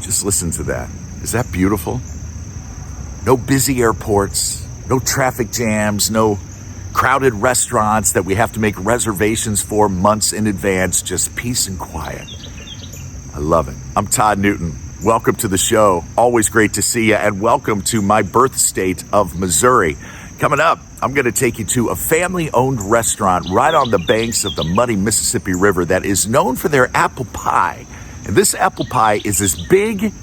Just listen to that. Is that beautiful? No busy airports, no traffic jams, no crowded restaurants that we have to make reservations for months in advance. Just peace and quiet. I love it. I'm Todd Newton. Welcome to the show. Always great to see you, and welcome to my birth state of Missouri. Coming up, I'm going to take you to a family-owned restaurant right on the banks of the muddy Mississippi River that is known for their apple pie. And this apple pie is as big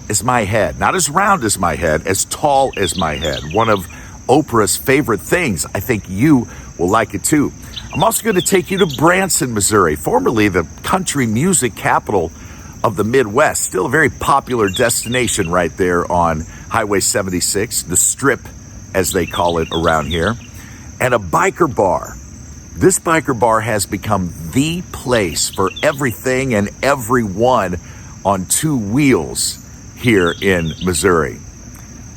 as my head, not as round as my head, as tall as my head. One of Oprah's favorite things. I think you will like it too. I'm also going to take you to Branson, Missouri, formerly the country music capital of the Midwest. Still a very popular destination right there on Highway 76, the Strip, as they call it around here, and a biker bar. This biker bar has become the place for everything and everyone on two wheels here in Missouri.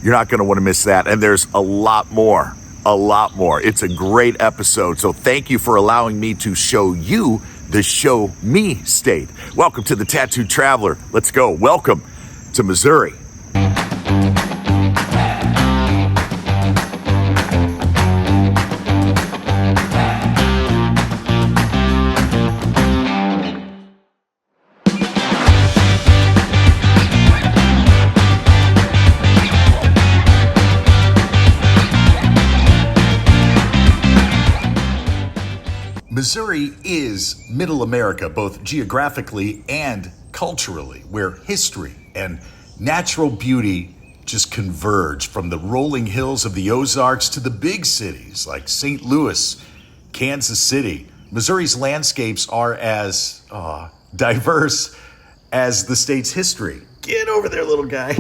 You're not going to want to miss that, and there's a lot more. It's a great episode, so thank you for allowing me to show you the Show Me state. Welcome to the Tattooed Traveler. Let's go. Welcome to Missouri. Missouri is Middle America, both geographically and culturally, where history and natural beauty just converge from the rolling hills of the Ozarks to the big cities like St. Louis, Kansas City. Missouri's landscapes are as diverse as the state's history. Get over there, little guy.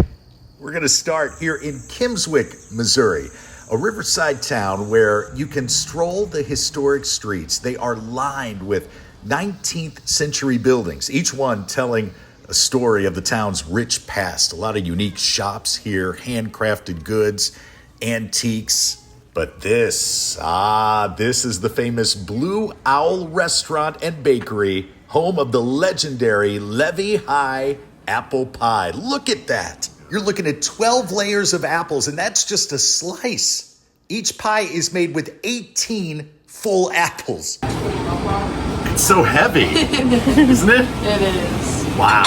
We're going to start here in Kimswick, Missouri, a riverside town where you can stroll the historic streets. They are lined with 19th century buildings, each one telling a story of the town's rich past. A lot of unique shops here, handcrafted goods, antiques. But this is the famous Blue Owl Restaurant and Bakery, home of the legendary Levee High Apple Pie. Look at that. You're looking at 12 layers of apples, and that's just a slice. Each pie is made with 18 full apples. It's so heavy, isn't it? It is. Wow.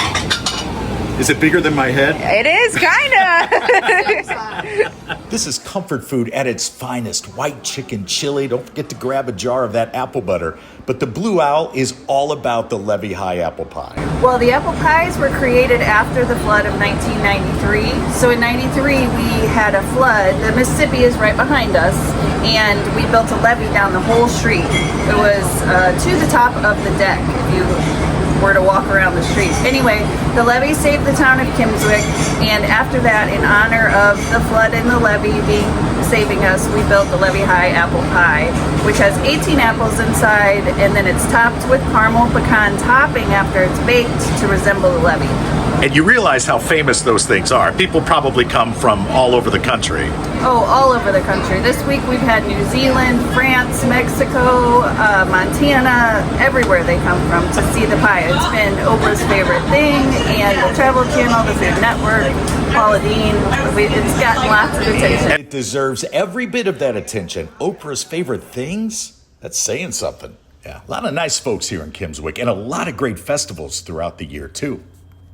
Is it bigger than my head? It is, kinda. This is comfort food at its finest. White chicken chili. Don't forget to grab a jar of that apple butter. But the Blue Owl is all about the Levee High Apple Pie. Well, the apple pies were created after the flood of 1993. So in 93, we had a flood. The Mississippi is right behind us, and we built a levee down the whole street. It was to the top of the deck, if you were to walk around the street. Anyway, the levee saved the town of Kimswick, and after that, in honor of the flood and the levee saving us, we built the Levee High Apple Pie, which has 18 apples inside, and then it's topped with caramel pecan topping after it's baked to resemble the levee. And you realize how famous those things are. People probably come from all over the country. Oh, all over the country. This week we've had New Zealand, France, Mexico, Montana, everywhere they come from to see the pie. It's been Oprah's favorite thing, and the Travel Channel, the Food Network, Paula Deen. It's gotten lots of attention. It deserves every bit of that attention. Oprah's favorite things? That's saying something. Yeah, a lot of nice folks here in Kimswick, and a lot of great festivals throughout the year too.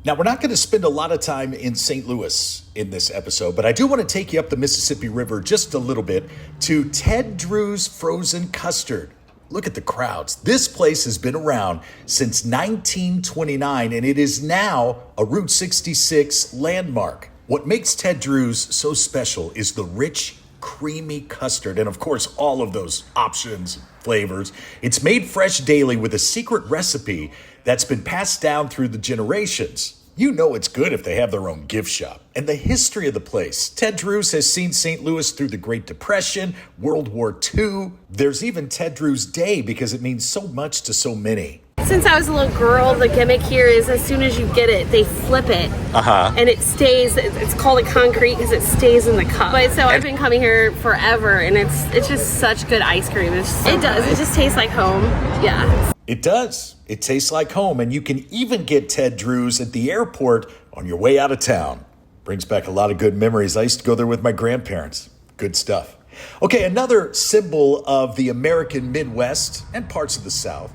Now, we're not going to spend a lot of time in St. Louis in this episode, but I do want to take you up the Mississippi River just a little bit to Ted Drew's Frozen Custard. Look at the crowds. This place has been around since 1929, and it is now a Route 66 landmark. What makes Ted Drew's so special is the rich, creamy custard, and of course, all of those options, flavors. It's made fresh daily with a secret recipe that's been passed down through the generations. You know it's good if they have their own gift shop. And the history of the place. Ted Drew's has seen St. Louis through the Great Depression, World War II. There's even Ted Drew's Day because it means so much to so many. Since I was a little girl, the gimmick here is as soon as you get it, they flip it. And it stays, it's called a concrete because it stays in the cup. But so I've been coming here forever, and it's just such good ice cream. It does. It just tastes like home. Yeah. It does. It tastes like home, and you can even get Ted Drew's at the airport on your way out of town. Brings back a lot of good memories. I used to go there with my grandparents. Good stuff. Okay, another symbol of the American Midwest and parts of the South,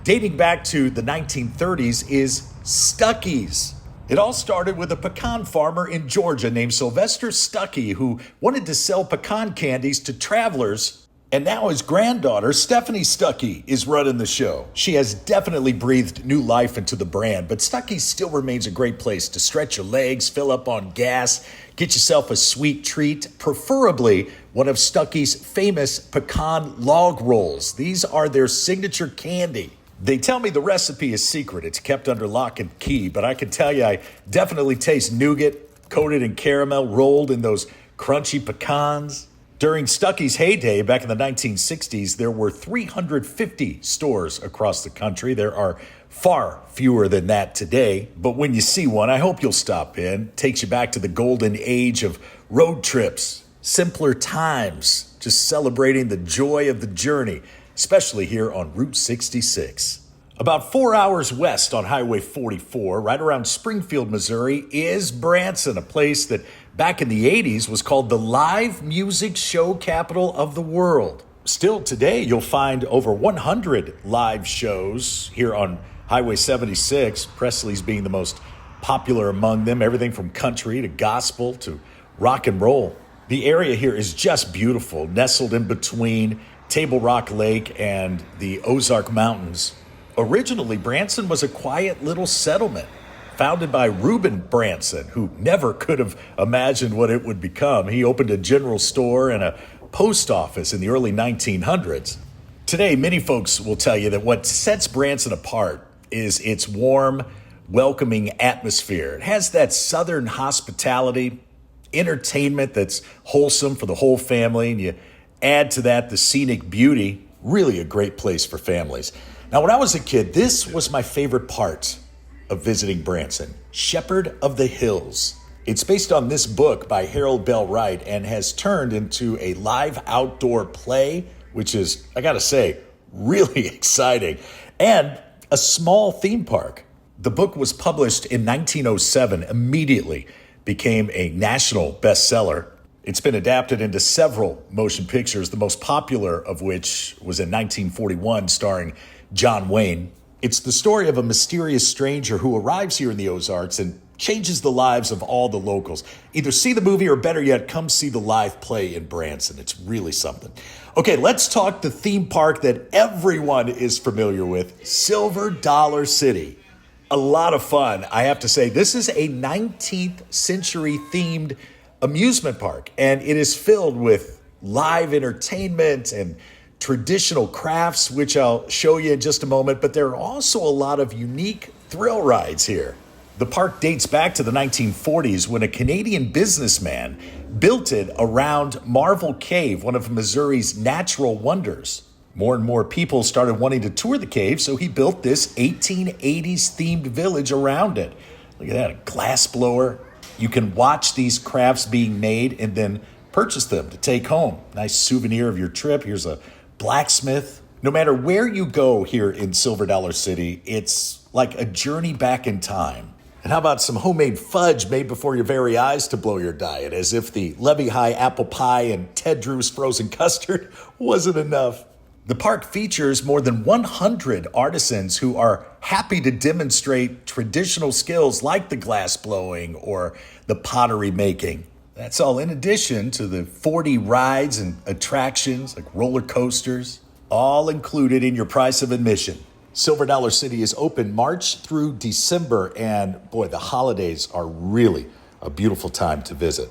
dating back to the 1930s, is Stuckys. It all started with a pecan farmer in Georgia named Sylvester Stuckey, who wanted to sell pecan candies to travelers. And now his granddaughter, Stephanie Stuckey, is running the show. She has definitely breathed new life into the brand, but Stuckey's still remains a great place to stretch your legs, fill up on gas, get yourself a sweet treat, preferably one of Stuckey's famous pecan log rolls. These are their signature candy. They tell me the recipe is secret. It's kept under lock and key, but I can tell you I definitely taste nougat coated in caramel, rolled in those crunchy pecans. During Stuckey's heyday back in the 1960s, there were 350 stores across the country. There are far fewer than that today, but when you see one, I hope you'll stop in. Takes you back to the golden age of road trips, simpler times, just celebrating the joy of the journey, especially here on Route 66. About 4 hours west on Highway 44, right around Springfield, Missouri, is Branson, a place that back in the 80s was called the live music show capital of the world. Still today, you'll find over 100 live shows here on Highway 76, Presley's being the most popular among them, everything from country to gospel to rock and roll. The area here is just beautiful, nestled in between Table Rock Lake and the Ozark Mountains. Originally, Branson was a quiet little settlement founded by Reuben Branson, who never could have imagined what it would become. He opened a general store and a post office in the early 1900s. Today, many folks will tell you that what sets Branson apart is its warm, welcoming atmosphere. It has that southern hospitality, entertainment that's wholesome for the whole family, and you add to that the scenic beauty. Really a great place for families. Now, when I was a kid, this was my favorite part of visiting Branson, Shepherd of the Hills. It's based on this book by Harold Bell Wright and has turned into a live outdoor play, which is, I gotta say, really exciting, and a small theme park. The book was published in 1907, immediately became a national bestseller. It's been adapted into several motion pictures, the most popular of which was in 1941, starring John Wayne. It's the story of a mysterious stranger who arrives here in the Ozarks and changes the lives of all the locals. Either see the movie or better yet, come see the live play in Branson. It's really something. Okay, let's talk the theme park that everyone is familiar with, Silver Dollar City. A lot of fun, I have to say. This is a 19th century themed amusement park, and it is filled with live entertainment and traditional crafts, which I'll show you in just a moment, but there are also a lot of unique thrill rides here. The park dates back to the 1940s when a Canadian businessman built it around Marvel Cave, one of Missouri's natural wonders. More and more people started wanting to tour the cave, so he built this 1880s themed village around it. Look at that, a glass blower. You can watch these crafts being made and then purchase them to take home. Nice souvenir of your trip. Here's a blacksmith. No matter where you go here in Silver Dollar City, it's like a journey back in time. And how about some homemade fudge made before your very eyes to blow your diet, as if the Levee High Apple Pie and Ted Drew's frozen custard wasn't enough. The park features more than 100 artisans who are happy to demonstrate traditional skills like the glass blowing or the pottery making. That's all in addition to the 40 rides and attractions like roller coasters, all included in your price of admission. Silver Dollar City is open March through December, and boy, the holidays are really a beautiful time to visit.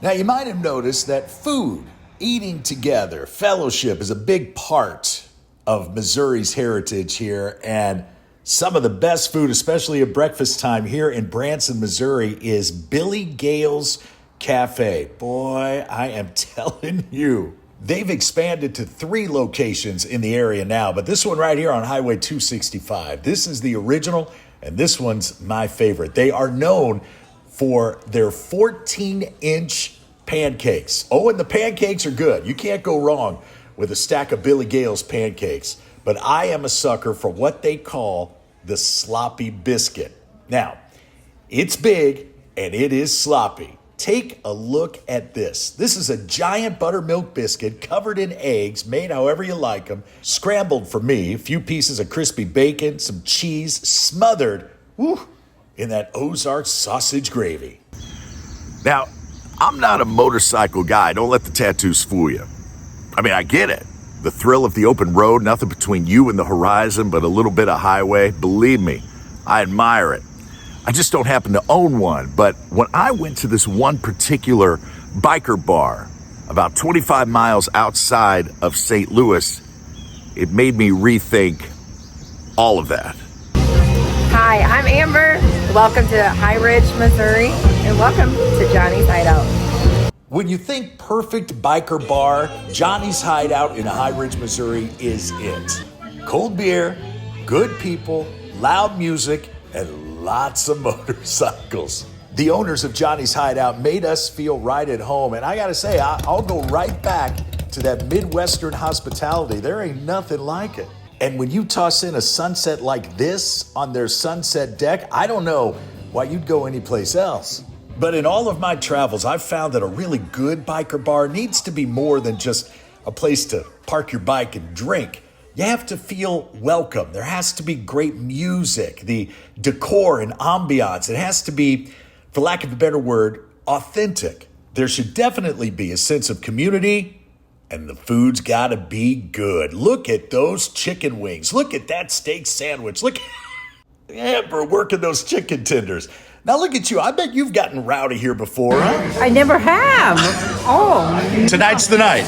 Now, you might have noticed that food, eating together, fellowship is a big part of Missouri's heritage here, and some of the best food, especially at breakfast time here in Branson, Missouri, is Billy Gails Cafe. Boy, I am telling you, they've expanded to 3 locations in the area now, but this one right here on Highway 265, this is the original, and this one's my favorite. They are known for their 14-inch pancakes. Oh, and the pancakes are good. You can't go wrong with a stack of Billy Gails pancakes. but I am a sucker for what they call the sloppy biscuit. Now, it's big and it is sloppy. Take a look at this. This is a giant buttermilk biscuit covered in eggs, made however you like them, scrambled for me, a few pieces of crispy bacon, some cheese, smothered in that Ozark sausage gravy. Now, I'm not a motorcycle guy. Don't let the tattoos fool you. I mean, I get it. The thrill of the open road, nothing between you and the horizon but a little bit of highway. Believe me, I admire it. I just don't happen to own one. But when I went to this one particular biker bar about 25 miles outside of St. Louis, it made me rethink all of that. Hi, I'm Amber. Welcome to High Ridge, Missouri, and welcome to Johnny's Hideout. When you think perfect biker bar, Johnny's Hideout in High Ridge, Missouri is it. Cold beer, good people, loud music, and lots of motorcycles. The owners of Johnny's Hideout made us feel right at home, and I gotta say, I'll go right back to that Midwestern hospitality. There ain't nothing like it. And when you toss in a sunset like this on their sunset deck, I don't know why you'd go anyplace else. But in all of my travels, I've found that a really good biker bar needs to be more than just a place to park your bike and drink. You have to feel welcome. There has to be great music, the decor and ambiance. It has to be, for lack of a better word, authentic. There should definitely be a sense of community, and the food's gotta be good. Look at those chicken wings. Look at that steak sandwich. Look at Amber working those chicken tenders. Now look at you. I bet you've gotten rowdy here before, huh? I never have. Oh. Tonight's the night.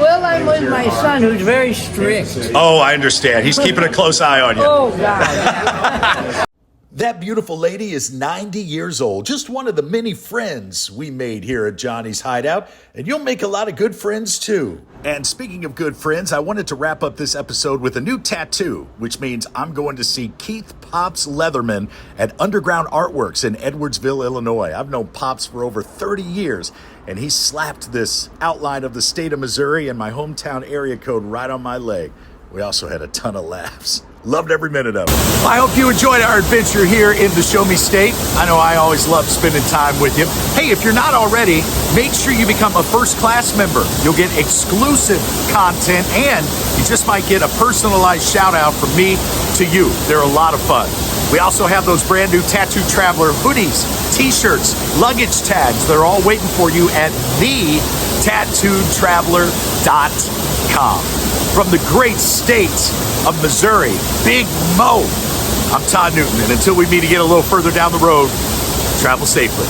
Well, I'm with my son, who's very strict. Oh, I understand. He's keeping a close eye on you. Oh, God. That beautiful lady is 90 years old, just one of the many friends we made here at Johnny's Hideout, and you'll make a lot of good friends too. And speaking of good friends, I wanted to wrap up this episode with a new tattoo, which means I'm going to see Keith Pops Leatherman at Underground Artworks in Edwardsville, Illinois. I've known Pops for over 30 years, and he slapped this outline of the state of Missouri and my hometown area code right on my leg. We also had a ton of laughs. Loved every minute of it. I hope you enjoyed our adventure here in the Show Me State. I know I always love spending time with you. Hey, if you're not already, make sure you become a first-class member. You'll get exclusive content, and you just might get a personalized shout-out from me to you. They're a lot of fun. We also have those brand new Tattoo Traveler hoodies, t-shirts, luggage tags. They're all waiting for you at thetattooedtraveler.com. From the great state of Missouri, Big Mo, I'm Todd Newton, and until we meet again a little further down the road, travel safely.